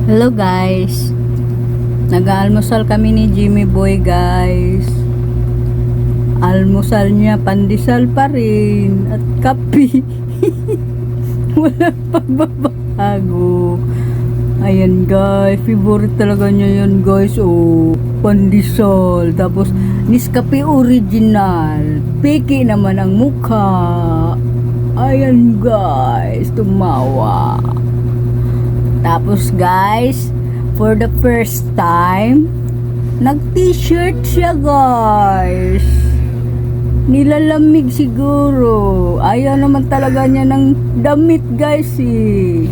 Hello guys, nag-aalmusal kami ni Jimmy Boy guys. Almusal niya pandesal pa rin at kape. Walang pagbabago. Ayan guys, favorite talaga niya yan guys. Oh, pandesal. Tapos Nescafe original. Peke naman ang mukha. Ayan guys, tumawa. Tapos guys, for the first time, nag-t-shirt siya guys. Nilalamig siguro. Ayaw naman talaga niya ng damit guys eh.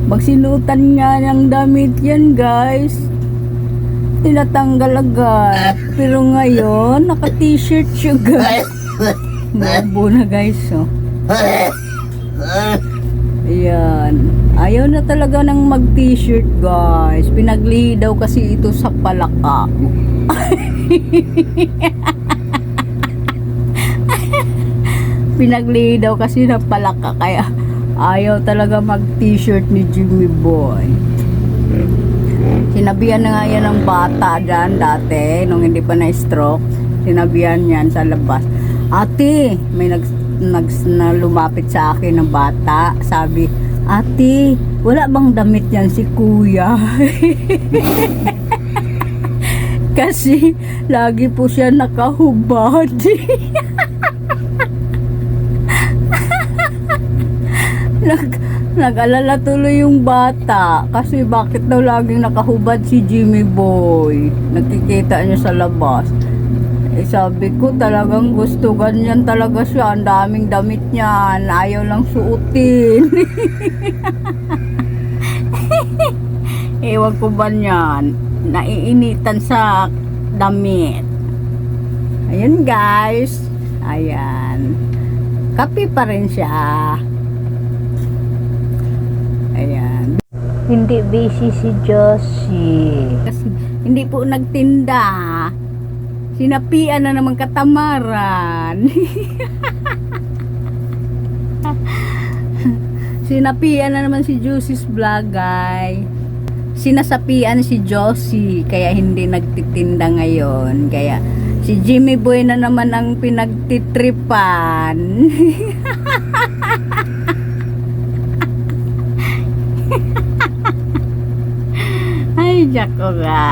Magsinutan niya ng damit yan guys. Tinatanggal agad. Pero ngayon, naka-t-shirt siya guys. Nabo na guys oh. Ayan. Ayaw na talaga ng mag-t-shirt guys. Pinagli daw kasi ito sa palaka. Pinagli daw kasi na palaka. Kaya ayaw talaga mag-t-shirt ni Jimmy Boy. Sinabihan na nga yan ng bata dyan dati. Nung hindi pa na-stroke. Sinabihan yan sa labas. Ate, may lumapit sa akin ng bata. Sabi, ate, wala bang damit yan si kuya? Kasi lagi po siya nakahubad. Nag-alala tuloy yung bata kasi bakit daw laging nakahubad si Jimmy Boy. Nakikita niya sa labas. Eh sabi ko talagang gusto ganyan talaga siya. Ang daming damit niyan. Ayaw lang suotin. Ewan ko ba niyan. Naiinitan sa damit. Ayan guys. Ayan. Kape pa rin siya. Ayan. Hindi busy si Josie. Kasi hindi po nagtinda. Sinapian na naman katamaran. Sinapian na naman si Josie's vlog guys. Sinasapian si Josie kaya hindi nagtitinda ngayon. Kaya si Jimmy Boy na naman ang pinagtitripan. Ay, Jack ko nga.